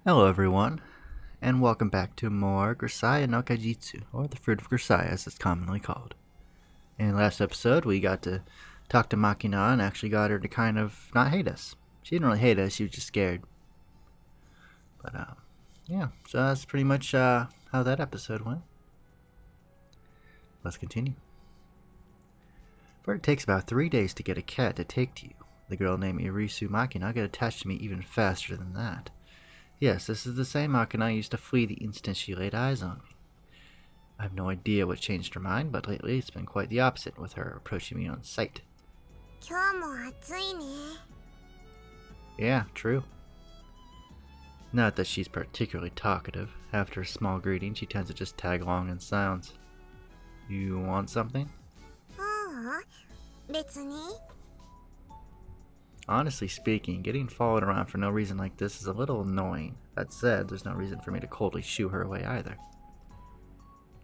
Hello everyone, and welcome back to more Grisaia no Kajitsu, or the Fruit of Grisaia as it's commonly called. In the last episode, we got to talk to Makina and actually got her to kind of not hate us. She didn't really hate us, she was just scared. But, yeah, so that's pretty much how that episode went. Let's continue. For it takes about 3 days to get a cat to take to you. The girl named Irisu Makina got attached to me even faster than that. Yes, this is the same Makina I used to flee the instant she laid eyes on me. I have no idea what changed her mind, but lately it's been quite the opposite, with her approaching me on sight. 今日も暑いね。 Yeah, true. Not that she's particularly talkative. After a small greeting, she tends to just tag along in silence. You want something? 別に。 Honestly speaking, getting followed around for no reason like this is a little annoying. That said, there's no reason for me to coldly shoo her away either.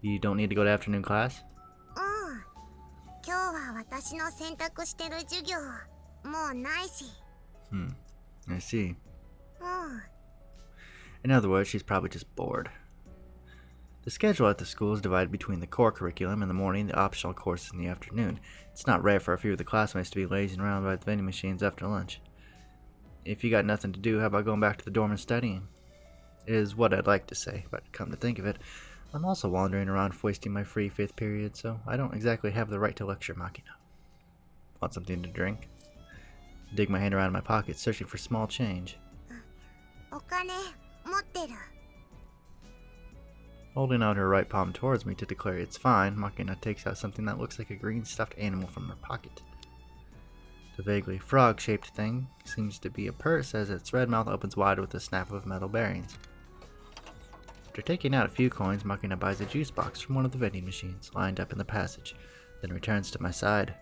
You don't need to go to afternoon class? 今日は私の選択してる授業もうないし。 I see. うん。 In other words, she's probably just bored. The schedule at the school is divided between the core curriculum in the morning and the optional courses in the afternoon. It's not rare for a few of the classmates to be lazing around by the vending machines after lunch. If you got nothing to do, how about going back to the dorm and studying? Is what I'd like to say, but come to think of it, I'm also wandering around wasting my free fifth period, so I don't exactly have the right to lecture Makina. Want something to drink? Dig my hand around in my pocket, searching for small change. お金持ってる。 Holding out her right palm towards me to declare it's fine, Makina takes out something that looks like a green stuffed animal from her pocket. The vaguely frog-shaped thing seems to be a purse as its red mouth opens wide with a snap of metal bearings. After taking out a few coins, Makina buys a juice box from one of the vending machines lined up in the passage, then returns to my side.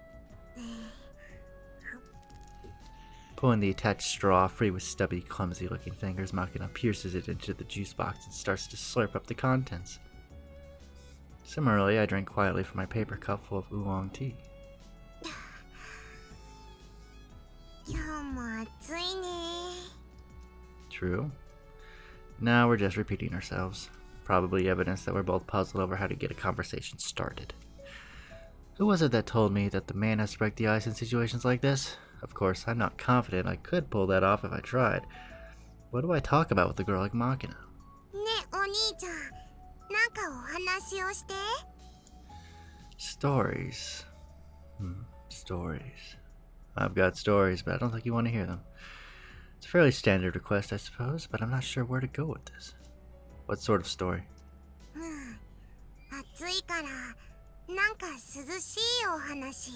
Pulling the attached straw free with stubby, clumsy-looking fingers, Makina pierces it into the juice box and starts to slurp up the contents. Similarly, I drink quietly from my paper cup full of oolong tea. 今日も暑いね。 True. Now we're just repeating ourselves. Probably evidence that we're both puzzled over how to get a conversation started. Who was it that told me that the man has to break the ice in situations like this? Of course, I'm not confident I could pull that off if I tried. What do I talk about with a girl like Makina? ね、お兄ちゃん、なんかお話をして。 Stories. Stories. I've got stories, but I don't think you want to hear them. It's a fairly standard request, I suppose, but I'm not sure where to go with this. What sort of story? 暑いから、なんか涼しいお話。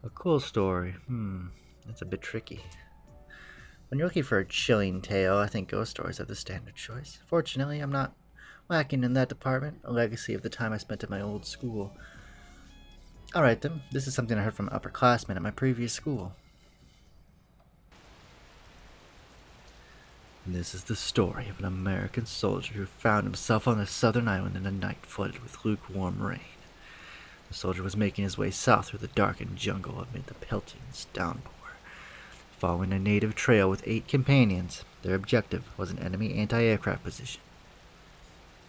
A cool story. That's a bit tricky. When you're looking for a chilling tale, I think ghost stories are the standard choice. Fortunately, I'm not lacking in that department, a legacy of the time I spent at my old school. Alright then, this is something I heard from an upperclassman at my previous school. This is the story of an American soldier who found himself on a southern island in a night flooded with lukewarm rain. The soldier was making his way south through the darkened jungle amid the pelting downpour. Following a native trail with 8 companions, their objective was an enemy anti-aircraft position.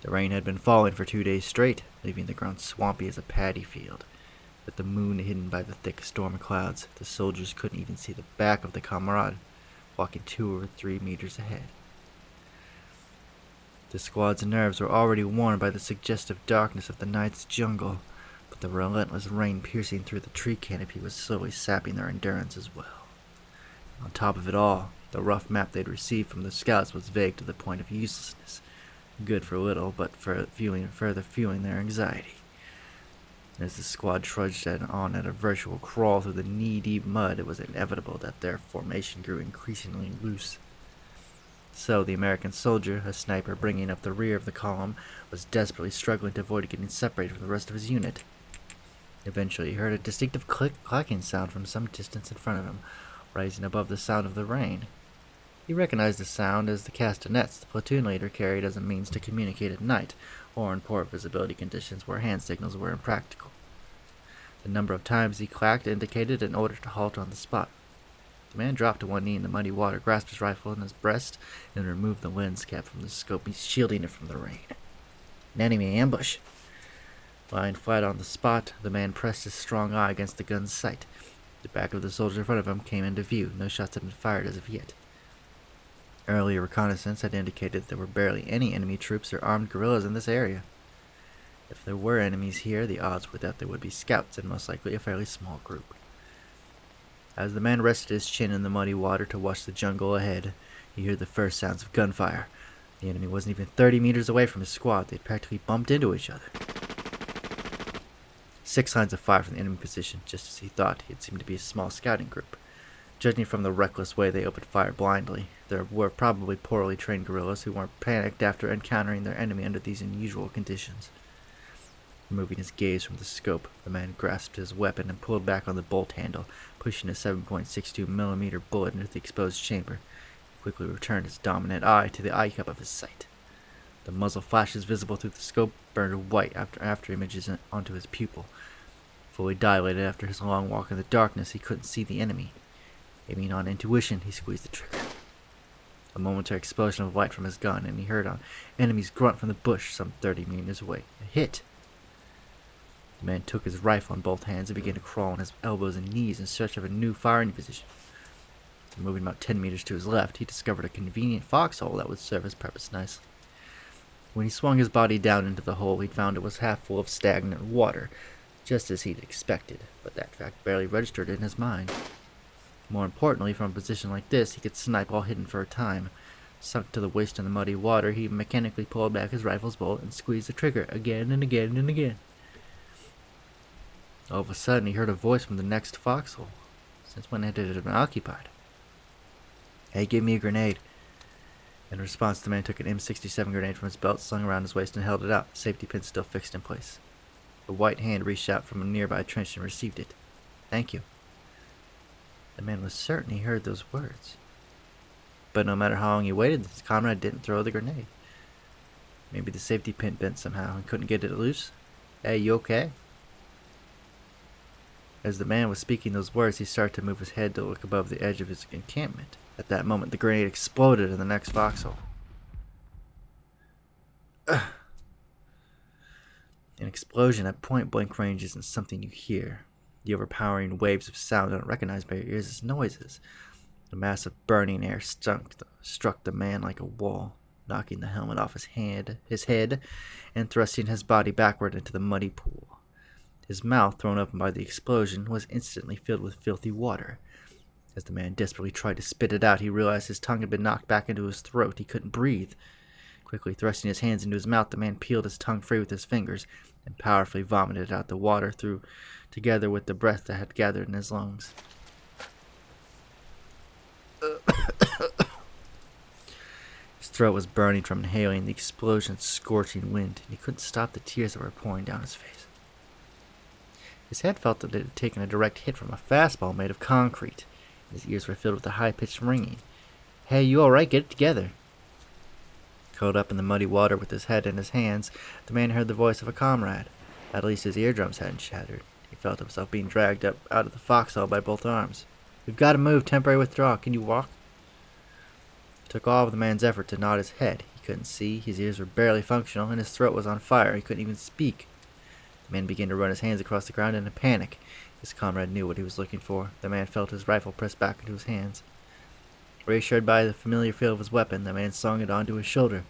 The rain had been falling for 2 days straight, leaving the ground swampy as a paddy field. With the moon hidden by the thick storm clouds, the soldiers couldn't even see the back of the comrade, walking 2 or 3 meters ahead. The squad's nerves were already worn by the suggestive darkness of the night's jungle, but the relentless rain piercing through the tree canopy was slowly sapping their endurance as well. On top of it all, the rough map they'd received from the scouts was vague to the point of uselessness, good for little, but further fueling their anxiety. As the squad trudged on at a virtual crawl through the knee-deep mud, it was inevitable that their formation grew increasingly loose. So the American soldier, a sniper bringing up the rear of the column, was desperately struggling to avoid getting separated from the rest of his unit. Eventually, he heard a distinctive clacking sound from some distance in front of him, rising above the sound of the rain. He recognized the sound as the castanets the platoon leader carried as a means to communicate at night, or in poor visibility conditions where hand signals were impractical. The number of times he clacked indicated an order to halt on the spot. The man dropped to one knee in the muddy water, grasped his rifle in his breast, and removed the lens cap from the scope, shielding it from the rain. An enemy ambush! Lying flat on the spot, the man pressed his strong eye against the gun's sight. The back of the soldier in front of him came into view. No shots had been fired as of yet. Earlier reconnaissance had indicated there were barely any enemy troops or armed guerrillas in this area. If there were enemies here, the odds were that there would be scouts and most likely a fairly small group. As the man rested his chin in the muddy water to watch the jungle ahead, he heard the first sounds of gunfire. The enemy wasn't even 30 meters away from his squad. They'd practically bumped into each other. 6 lines of fire from the enemy position, just as he thought. It seemed to be a small scouting group. Judging from the reckless way they opened fire blindly, there were probably poorly trained guerrillas who weren't panicked after encountering their enemy under these unusual conditions. Removing his gaze from the scope, the man grasped his weapon and pulled back on the bolt handle, pushing a 7.62mm bullet into the exposed chamber. He quickly returned his dominant eye to the eye cup of his sight. The muzzle flashes visible through the scope burned white after images onto his pupil. Fully dilated after his long walk in the darkness, he couldn't see the enemy. Aiming on intuition, he squeezed the trigger. A momentary explosion of light from his gun, and he heard an enemy's grunt from the bush some 30 meters away. A hit! The man took his rifle in both hands and began to crawl on his elbows and knees in search of a new firing position. Moving about 10 meters to his left, he discovered a convenient foxhole that would serve his purpose nicely. When he swung his body down into the hole, he found it was half full of stagnant water, just as he'd expected, but that fact barely registered in his mind. More importantly, from a position like this, he could snipe while hidden for a time. Sunk to the waist in the muddy water, he mechanically pulled back his rifle's bolt and squeezed the trigger again and again and again. All of a sudden, he heard a voice from the next foxhole. Since when had it been occupied? "Hey, give me a grenade." In response, the man took an M67 grenade from his belt, slung around his waist, and held it out, the safety pin still fixed in place. A white hand reached out from a nearby trench and received it. "Thank you." The man was certain he heard those words. But no matter how long he waited, his comrade didn't throw the grenade. Maybe the safety pin bent somehow and couldn't get it loose. "Hey, you okay?" As the man was speaking those words, he started to move his head to look above the edge of his encampment. At that moment, the grenade exploded in the next foxhole. Ugh. An explosion at point-blank range isn't something you hear. The overpowering waves of sound aren't recognized by your ears as noises. A mass of burning air struck the man like a wall, knocking the helmet off his head, and thrusting his body backward into the muddy pool. His mouth, thrown open by the explosion, was instantly filled with filthy water. As the man desperately tried to spit it out, he realized his tongue had been knocked back into his throat. He couldn't breathe. Quickly thrusting his hands into his mouth, the man peeled his tongue free with his fingers and powerfully vomited out the water together with the breath that had gathered in his lungs. His throat was burning from inhaling the explosion's scorching wind, and he couldn't stop the tears that were pouring down his face. His head felt that it had taken a direct hit from a fastball made of concrete. His ears were filled with a high-pitched ringing. "Hey, you alright? Get it together." Curled up in the muddy water with his head in his hands, the man heard the voice of a comrade. At least his eardrums hadn't shattered. He felt himself being dragged up out of the foxhole by both arms. "We've got to move. Temporary withdrawal. Can you walk?" It took all of the man's effort to nod his head. He couldn't see, his ears were barely functional, and his throat was on fire. He couldn't even speak. The man began to run his hands across the ground in a panic. His comrade knew what he was looking for. The man felt his rifle pressed back into his hands. Reassured by the familiar feel of his weapon, the man slung it onto his shoulder.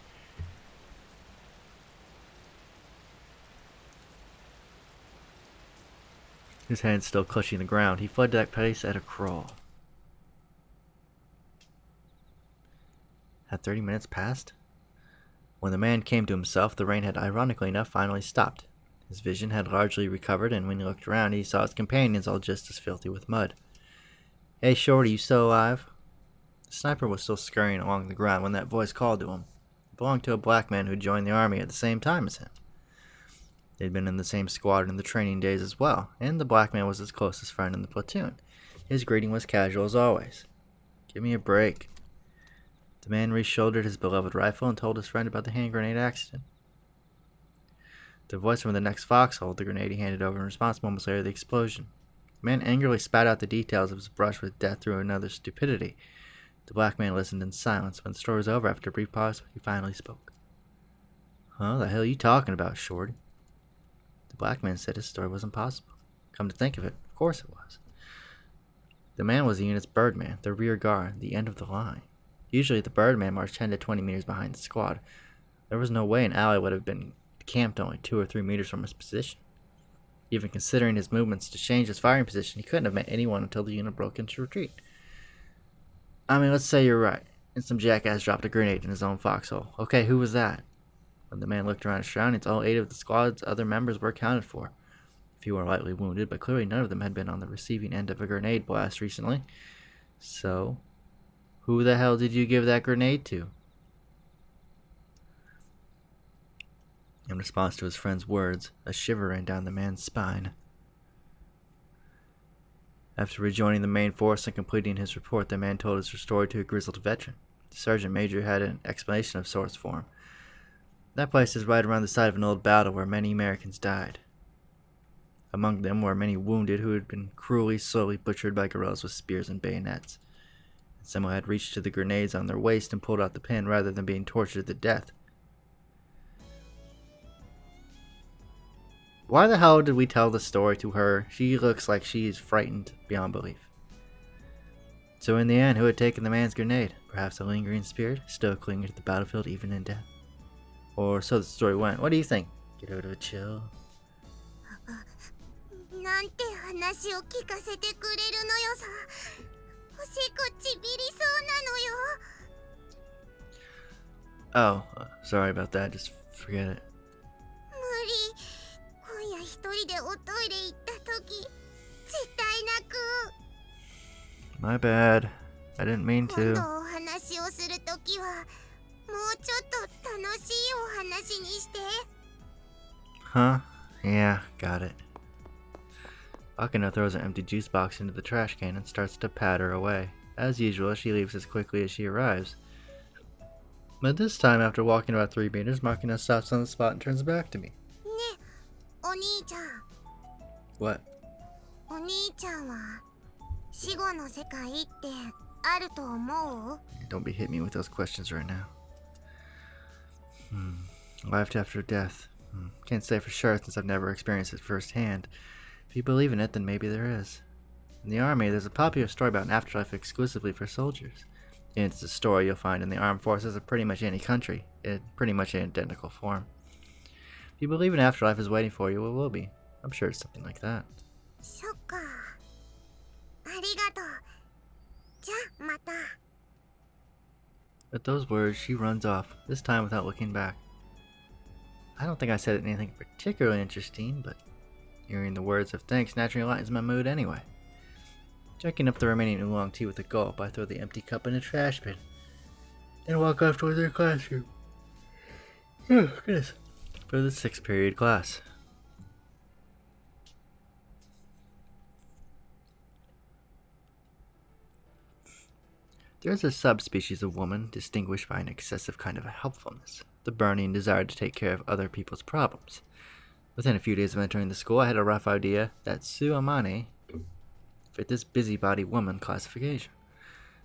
His hands still clutching the ground, he fled to that place at a crawl. Had 30 minutes passed? When the man came to himself, the rain had, ironically enough, finally stopped. His vision had largely recovered, and when he looked around, he saw his companions all just as filthy with mud. "Hey, Shorty, you still alive?" The sniper was still scurrying along the ground when that voice called to him. It belonged to a black man who joined the army at the same time as him. They'd been in the same squad in the training days as well, and the black man was his closest friend in the platoon. His greeting was casual as always. "Give me a break." The man re-shouldered his beloved rifle and told his friend about the hand grenade accident. The voice from the next foxhole, the grenade he handed over in response moments later to the explosion. The man angrily spat out the details of his brush with death through another's stupidity. The black man listened in silence. When the story was over, after a brief pause, he finally spoke. Huh? The hell are you talking about, Shorty? The black man said his story wasn't possible. Come to think of it, of course it was. The man was the unit's birdman, the rear guard, the end of the line. Usually the birdman marched 10 to 20 meters behind the squad. There was no way an ally would have been camped only 2 or 3 meters from his position. Even considering his movements to change his firing position, he couldn't have met anyone until the unit broke into retreat. I mean, let's say you're right, and some jackass dropped a grenade in his own foxhole. Okay, who was that? When the man looked around his surroundings, all 8 of the squad's other members were accounted for. A few were lightly wounded, but clearly none of them had been on the receiving end of a grenade blast recently. So, who the hell did you give that grenade to? In response to his friend's words, a shiver ran down the man's spine. After rejoining the main force and completing his report, the man told his story to a grizzled veteran. The sergeant major had an explanation of sorts for him. That place is right around the site of an old battle where many Americans died. Among them were many wounded who had been cruelly, slowly butchered by guerrillas with spears and bayonets. And some had reached to the grenades on their waist and pulled out the pin rather than being tortured to death. Why the hell did we tell the story to her? She looks like she is frightened beyond belief. So in the end, who had taken the man's grenade? Perhaps a lingering spirit, still clinging to the battlefield even in death? Or so the story went. What do you think? Get out of a chill. なんて話を聞かせてくれるのよさ。おしっこちびりそうなのよ。 Oh, sorry about that. Just forget it. 無理。今夜一人でおトイレ行った時、絶対泣く。 My bad. I didn't mean 今 to. 度お話をする時は、もうちょっと楽しいお話にして。 Huh? Yeah, got it. Makina throws an empty juice box into the trash can and starts to patter away. As usual, she leaves as quickly as she arrives. But this time, after walking about 3 meters, Makina stops on the spot and turns back to me. ね、お兄ちゃん。 What? お兄ちゃんは死後の世界ってあると思う？ Don't be hitting me with those questions right now. Life after death. Can't say for sure since I've never experienced it firsthand. If you believe in it, then maybe there is. In the army, there's a popular story about an afterlife exclusively for soldiers. And it's a story you'll find in the armed forces of pretty much any country, in pretty much an identical form. If you believe an afterlife is waiting for you, it will be. I'm sure it's something like that. そっか。ありがとう。じゃあまた。 With those words, she runs off, this time without looking back. I don't think I said anything particularly interesting, but hearing the words of thanks naturally lightens my mood anyway. Checking up the remaining oolong tea with a gulp, I throw the empty cup in a trash bin and walk off towards their classroom. Oh, goodness. For the 6th period class. There is a subspecies of woman distinguished by an excessive kind of helpfulness, the burning desire to take care of other people's problems. Within a few days of entering the school, I had a rough idea that Sue Amane fit this busybody woman classification.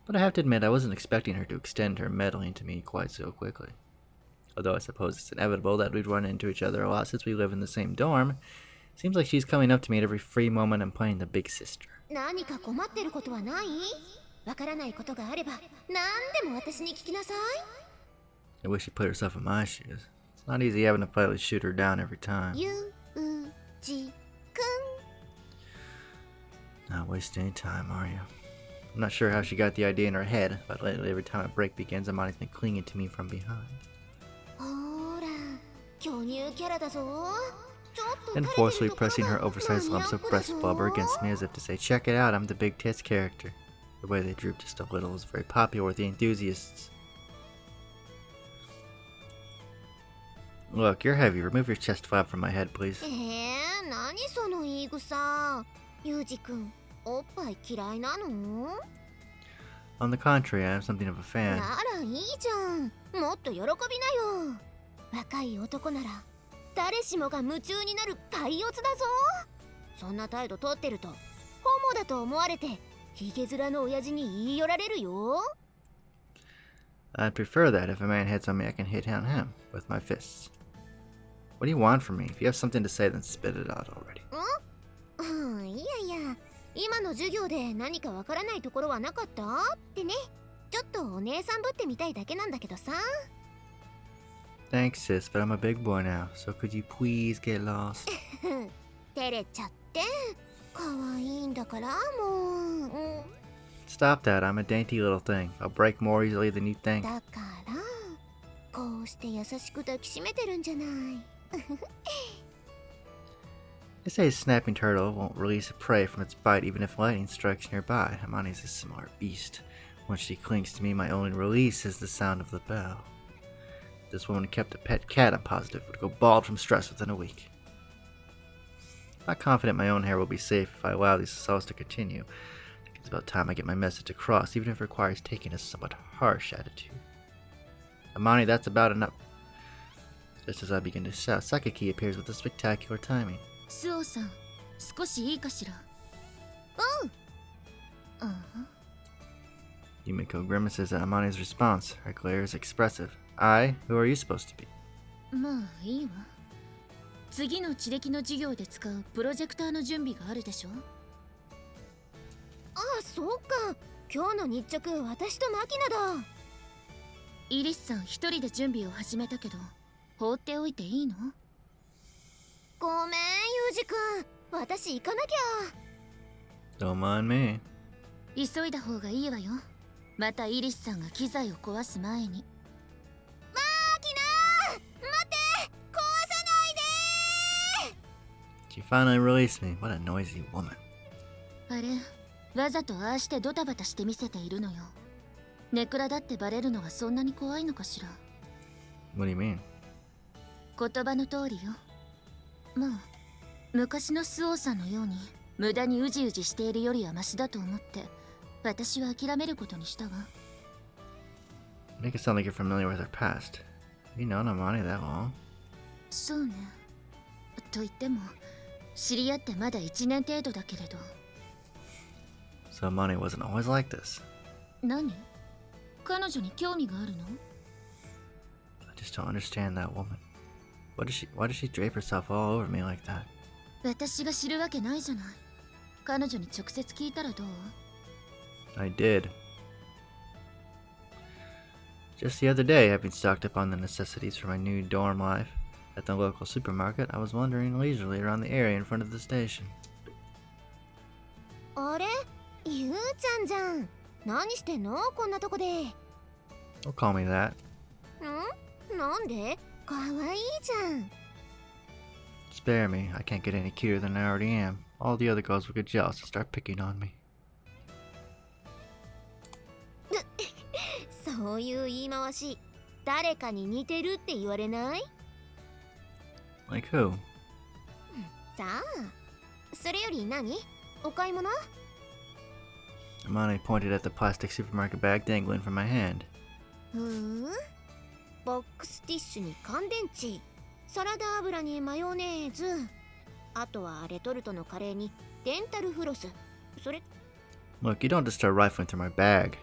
But I have to admit I wasn't expecting her to extend her meddling to me quite so quickly. Although I suppose it's inevitable that we'd run into each other a lot since we live in the same dorm, it seems like she's coming up to me at every free moment and playing the big sister. 何か困ってることはない？わからないことがあれば何でも私に聞きなさい。 I wish she put herself in my shoes. It's not easy having to politely shoot her down every time. ゆうじくん。 Not wasting any time, are you? I'm not sure how she got the idea in her head, but lately every time a break begins, Amane's been clinging to me from behind. ほら、巨乳キャラだぞ。ちょっと And forcefully pressing her oversized lumps of breast blubber against me as if to say, check it out, I'm the big tits character. The way they droop just a little is very popular with the enthusiasts. Look, you're heavy. Remove your chest flap from my head, please. 何その言い草。ゆうじくん、おっぱい嫌いなの？ On the contrary, I am something of a fan. ならいいじゃん。もっと喜びなよ。若い男なら誰しもが夢中になるパイオツだぞ。そんな態度取ってるとホモだと思われてヒゲ面の親父に言い寄られるよ。 I'd prefer that. If a man hits on me, I can hit on him with my fists. What do you want from me? If you have something to say, then spit it out already. いやいや、今の授業で何かわからないところはなかったってね。ちょっとお姉さんぶってみたいだけなんだけどさ。 Thanks, sis, but I'm a big boy now, so could you please get lost? 照れちゃって。可愛いんだからもう。Stop that. I'm a dainty little thing. I'll break more easily than you think. だからこうして優しく抱きしめてるんじゃない。 They say a snapping turtle won't release a prey from its bite even if lightning strikes nearby. Amane's a smart beast. Once she clings to me, my only release is the sound of the bell. If this woman kept a pet cat, I'm positive would go bald from stress within a week. I'm not confident my own hair will be safe if I allow these assaults to continue. I think it's about time I get my message across, even if it requires taking a somewhat harsh attitude. Amane, that's about enough. Just as I begin to shout, Sakaki appears with a spectacular timing. スオさん、少しいいかしら。Yumiko grimaces at Amane's response. Her glare is expressive. I? Who are you supposed to be? まあいいわ。次の地歴の授業で使うプロジェクターの準備があるでしょ。ああ、そうか。今日の日直、私とマキナだ。イリスさん一人で準備を始めたけど、放っておいていいの？ごめん、ユージ君。私行かなきゃ。 Don't mind me. 急いだ方がいいわよ。またイリスさんが機材を壊す前に。マキナー、待って、壊さないで。 She finally released me. What a noisy woman. あれ、わざとああしてドタバタして見せているのよ。ネクラだってバレるのがそんなに怖いのかしら。 What do you mean? 言葉の通りよ。まあ、昔のスオーさんのように無駄にうじうじしているよりはマシだと思って、私は諦めることにしたわ。 Make it sound like you're familiar with her past. Have you known Amane that long? そうね。と言っても、知り合ってまだ1年程度だけれど。 So Amane wasn't always like this. 何？彼女に興味があるの？ I just don't understand that woman. Why does she drape herself all over me like that? 私が知るわけないじゃない。彼女に直接聞いたらどう？ I did. Just the other day, having stocked up on the necessities for my new dorm life at the local supermarket, I was wandering leisurely around the area in front of the station. あれ？ゆうちゃんじゃん。何してんの？こんなとこで。Don't call me that. なんで？かわいいじゃん。 Spare me. I can't get any cuter than I already am. All the other girls will get jealous and start picking on me. そういう言い回し、誰かに似てるって言われない？ Like who? さあ、それより何？お買い物？ Amane pointed at the plastic supermarket bag dangling from my hand. ボックスティッシュに乾電池、サラダ油にマヨネーズ、あとはレトルトのカレーにデンタルフロス。それ Look, you don't just start rifling through my bag.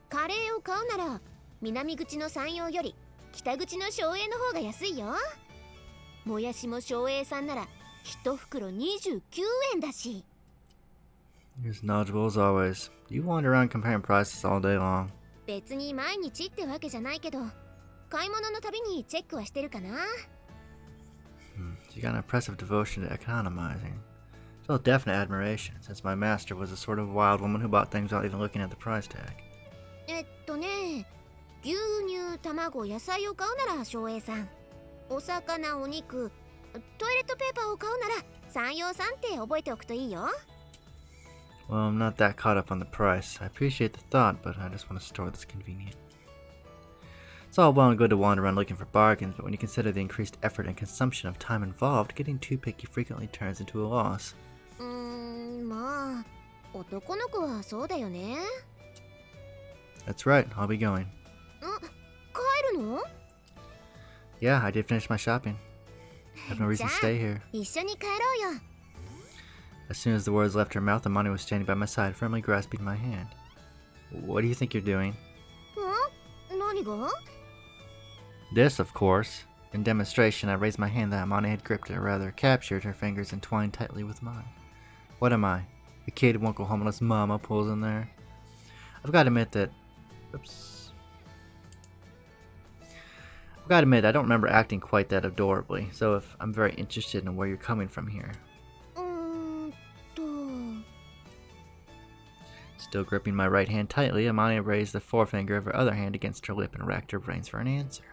カレーを買うなら南口の山陽より北口の松栄の方が安いよ。もやしも松栄さんなら1袋29円だし。 You're as knowledgeable as always. You wander around comparing prices all day long. 別に毎日ってわけじゃないけど、買い物のたびにチェックはしてるかな。She got an impressive devotion to economizing. Still definite admiration, since my master was a sort of wild woman who bought things without even looking at the price tag. 牛乳、卵、野菜を買うなら松栄さん。お魚、お肉、トイレットペーパーを買うなら山陽さんって覚えておくといいよ。 Well, I'm not that caught up on the price. I appreciate the thought, but I just want a store that's convenient. It's all well and good to wander around looking for bargains, but when you consider the increased effort and consumption of time involved, getting too picky frequently turns into a loss. まあ、男の子はそうだよね。 That's right, I'll be going. 帰るの？ Yeah, I did finish my shopping. I have no reason to stay here. 一緒に帰ろうよ。As soon as the words left her mouth, Amane was standing by my side, firmly grasping my hand. What do you think you're doing? 何が This, of course. In demonstration, I raised my hand that Amane had gripped, or rather, captured her fingers and twined tightly with mine. What am I? A kid who won't go home unless Mama pulls in there? I've got to admit that... Oops. I've got to admit, I don't remember acting quite that adorably, so if I'm very interested in where you're coming from here. Still gripping my right hand tightly, Amane raised the forefinger of her other hand against her lip and racked her brains for an answer.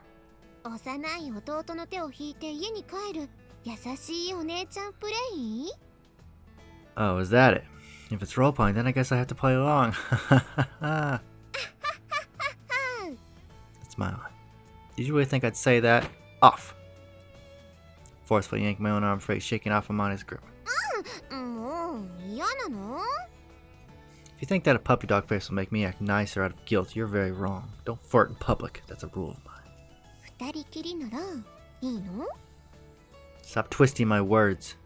幼い弟の手を引いて家に帰る優しいお姉ちゃんプレイ Oh, is that it? If it's role-playing, then I guess I have to play along. Smile. Did you really think I'd say that? Off! Forcefully yanked my own arm free, shaking off Amane's grip. もう嫌なの If you think that a puppy dog face will make me act nicer out of guilt, you're very wrong. Don't flirt in public. That's a rule of mine. 二人きりならいいの Stop twisting my words.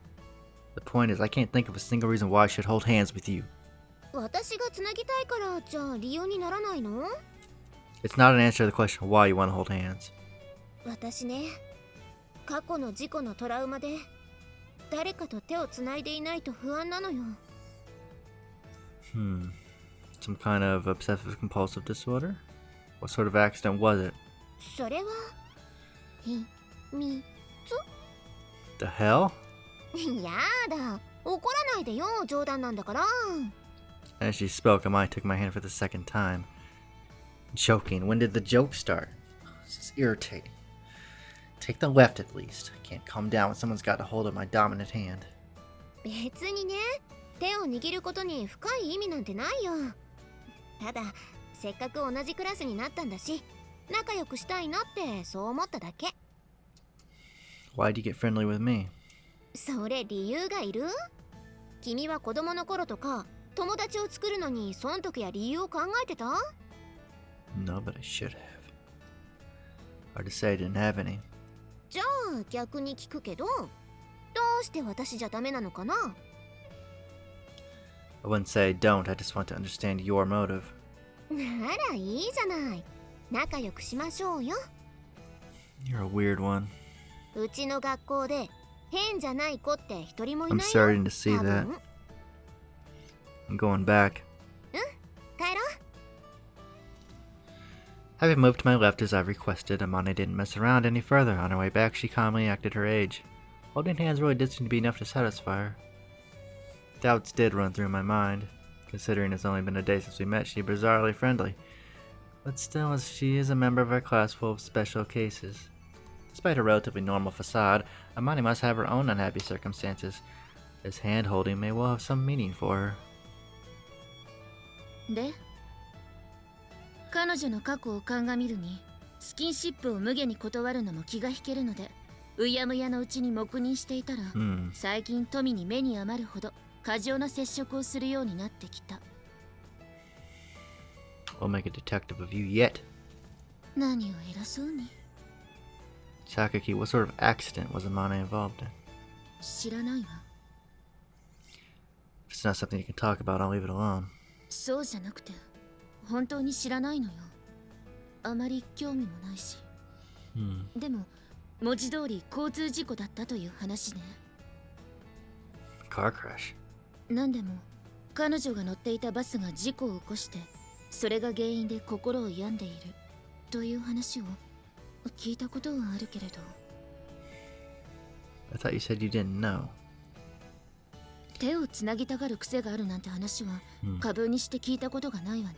The point is, I can't think of a single reason why I should hold hands with you. 私がつなぎたいからじゃあ理由にならないの It's not an answer to the question why you want to hold hands. 私ね過去の事故のトラウマで誰かと手をつないでいないと不安なのよ Some kind of obsessive compulsive disorder? What sort of accident was it? それは秘密 The hell? やだ怒らないでよ冗談なんだから As she spoke, Amane took my hand for the second time. Joking. When did the joke start? This is irritating. Take the left at least. I can't calm down when someone's got a hold of my dominant hand. 別にね手を握ることに深い意味なんてないよただせっかく同じクラスになったんだし仲良くしたいなってそう思っただけ Why'd you get friendly with me? それ理由がいる君は子供の頃とか友達を作るのに損得や理由を考えてた No, but I should have. Hard to say I didn't have any. じゃあ逆に聞くけどどうして私じゃダメなのかな I wouldn't say I don't, I just want to understand your motive. ならいいじゃない仲良くしましょうよ You're a weird one. うちの学校で変じゃない子って一人もい I'm ないよ starting to see 多 that. 分 I'm going back. 帰ろ Having moved to my left as I requested, Amane didn't mess around any further. On her way back, she calmly acted her age. Holding hands really did seem to be enough to satisfy her. Doubts did run through my mind. Considering it's only been a day since we met, she's bizarrely friendly. But still, as she is a member of our class full of special cases. Despite her relatively normal facade, Amane must have her own unhappy circumstances. This hand-holding may well have some meaning for her. で彼女の過去を鑑みるにスキンシップを無下に断るのも気が引けるのでうやむやのうちに黙認していたら、最近富に目に余るほど過剰な接触をするようになってきた We'll make a detective of you yet. 何を偉そうに Sakaki, what sort of accident was Amane involved in? 知らないわ If it's not something you can talk about, I'll leave it alone. そうじゃなくて本当に知らないのよあまり興味もないし、でも文字通り交通事故だったという話ね Car crash? 何でも彼女が乗っていたバスが事故を起こしてそれが原因で心を病んでいるという話を聞いたことはあるけれど I thought you said you didn't know. 手をつなぎたがる癖があるなんて話は過分にして聞いたことがないわね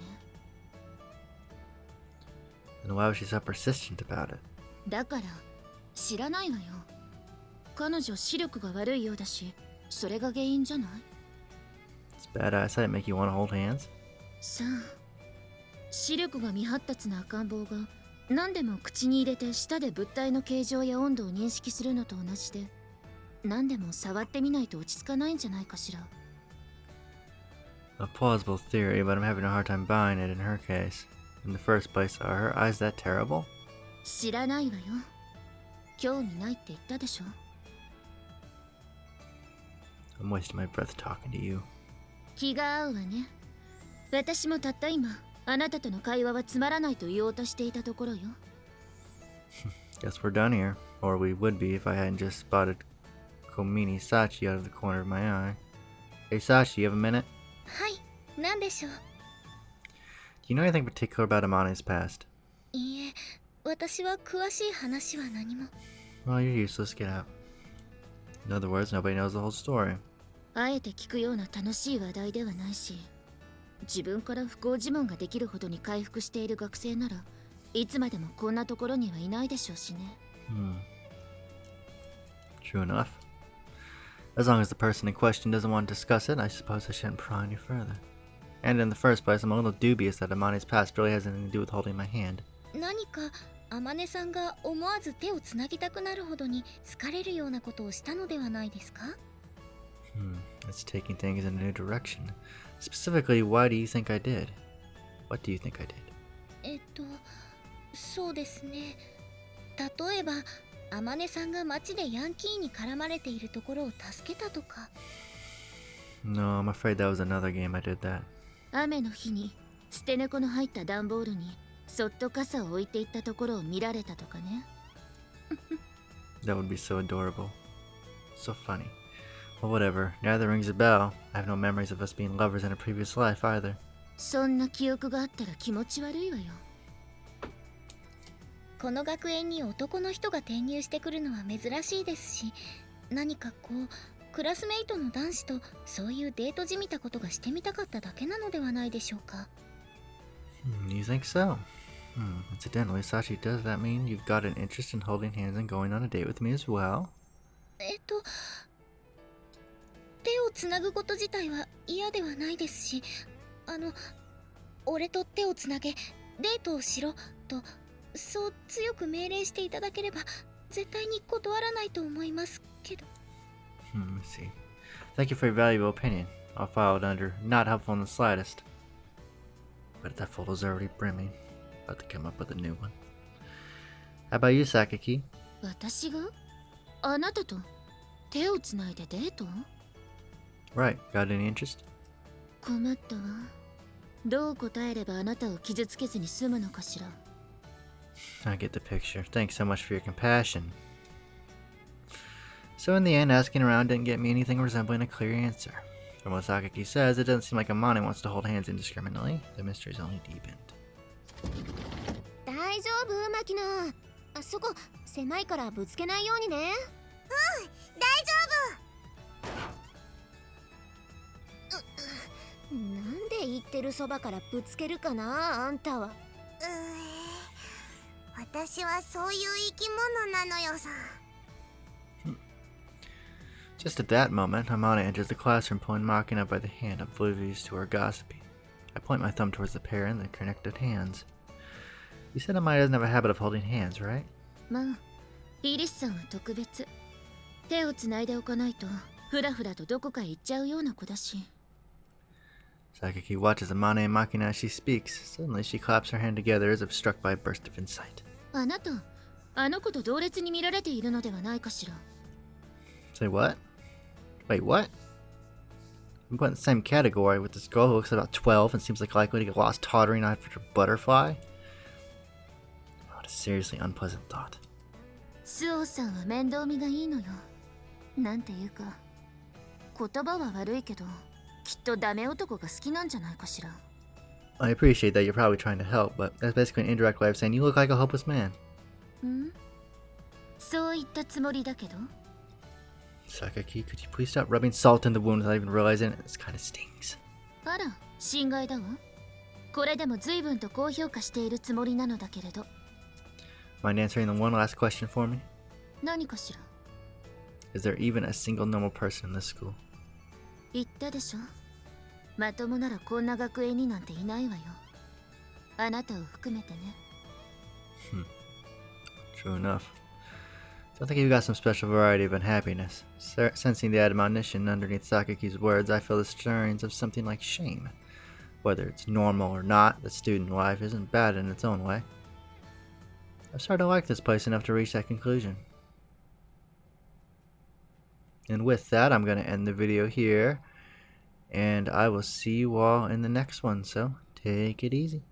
Then why was she so persistent about it? だから知らないわよ彼女視力が悪いようだしそれが原因じゃない Does bad eyesight make you want to hold hands? さあ視力が未発達な赤ん坊が何でも口に入れて舌で物体の形状や温度を認識するのと同じで何でも触ってみないと落ち着かないんじゃないかしら A plausible theory, but I'm having a hard time buying it in her case. In the first place, are her eyes that terrible? 知らないわよ興味ないって言ったでしょ I'm wasting my breath talking to you. 気が合うわね。私もたった今、あなたとの会話はつまらないと言おうとしていたところよ。Guess we're done here. Or we would be if I hadn't just spotted Komini Sachi out of the corner of my eye. Hey Sachi, you have a minute? はい、なんでしょう。Do you know anything particular about Amane's past? いいえ、私は詳しい話は何も。Well, you're useless. Get out. In other words, nobody knows the whole story. あえて聞くような楽しい話題ではないし、自分から不幸自問ができるほどに回復している学生ならいつまでもこんなところにはいないでしょうしね。True enough. As long as the person in question doesn't want to discuss it, I suppose I shouldn't pry any further. And in the first place, I'm a little dubious that Amane's past really has anything to do with holding my hand. 何か天音さんが思わず手をつなぎたくなるほどに好かれるようなことをしたのではないですか？ It's taking things in a new direction. Specifically, why do you think I did? What do you think I did? そうですね。例えば、天音さんが街でヤンキーに絡まれているところを助けたとか。No, I'm afraid that was another game I did that. 雨の日に捨て猫の入った段ボールにそっと傘を置いていったところを見られたとかね。That would be so adorable. So funny. Well, whatever. Neither rings a bell. I have no memories of us being lovers in a previous life either. そんな記憶があったら気持ち悪いわよ。この学園に男の人が転入してくるのは珍しいですし、何かこうクラスメイトの男子とそういうデートじみたことがしてみたかっただけなのではないでしょうか。You think so? Incidentally, Sachi, does that mean you've got an interest in holding hands and going on a date with me as well? 手をつなぐこと自体は嫌ではないですし、俺と手をつなげ、デートをしろと、そう強く命令していただければ、絶対に断らないと思いますけど。Let's see. Thank you for your valuable opinion. I'll file it under not helpful in the slightest. But that folder's already brimming. About to come up with a new one. How about you, Sakaki? 私があなたと手をつないでデート？ Right. Got any interest? 困ったわ。どう答えればあなたを傷つけずに済むのかしら。I get the picture. Thanks so much for your compassion. So in the end, asking around didn't get me anything resembling a clear answer. From what Sakaki says, it doesn't seem like Amane wants to hold hands indiscriminately. The mystery's only deepened. 大丈夫、マキナ。あそこ狭いからぶつけないようにね。大丈なんで言ってるそばからぶつけるかな、あんたは。私はそういう生き物なのよさ。Just at that moment, Amane enters the classroom, pulling Makina by the hand, oblivious to her gossiping. I point my thumb towards the pair and their connected hands. You said Amane doesn't have a habit of holding hands, right? まあ、イリスさんは特別。手をつないでおかないと、ふらふらとどこかへ行っちゃうような子だし。Sakaki watches Amane and Makina as she speaks. Suddenly, she claps her hand together as if struck by a burst of insight. あなた、あの子と同列に見られているのではないかしら。Say what? Wait, what? I'm put in the same category with this girl who looks about 12 and seems like likely to get lost tottering after a butterfly? What a seriously unpleasant thought. スオさんは面倒見がいいのよ。なんていうか、言葉は悪いけど、きっとダメ男が好きなんじゃないかしら。I appreciate that you're probably trying to help, but that's basically an indirect way of saying you look like a hopeless man. そう言ったつもりだけど。Sakaki, could you please stop rubbing salt in the wound without even realizing it? This kind of stings. あら、心外だわ。これでも随分と高評価しているつもりなのだけれど。Mind answering the one last question for me? 何かしら。Is there even a single normal person in this school? 言ったでしょ。まともならこんな学園になんていないわよ。あなたを含めてね。True enough. So I think you've got some special variety of unhappiness. Sensing the admonition underneath Sakaki's words, I feel the stirrings of something like shame. Whether it's normal or not, the student life isn't bad in its own way. I've started to like this place enough to reach that conclusion. And with that, I'm going to end the video here. And I will see you all in the next one. So take it easy.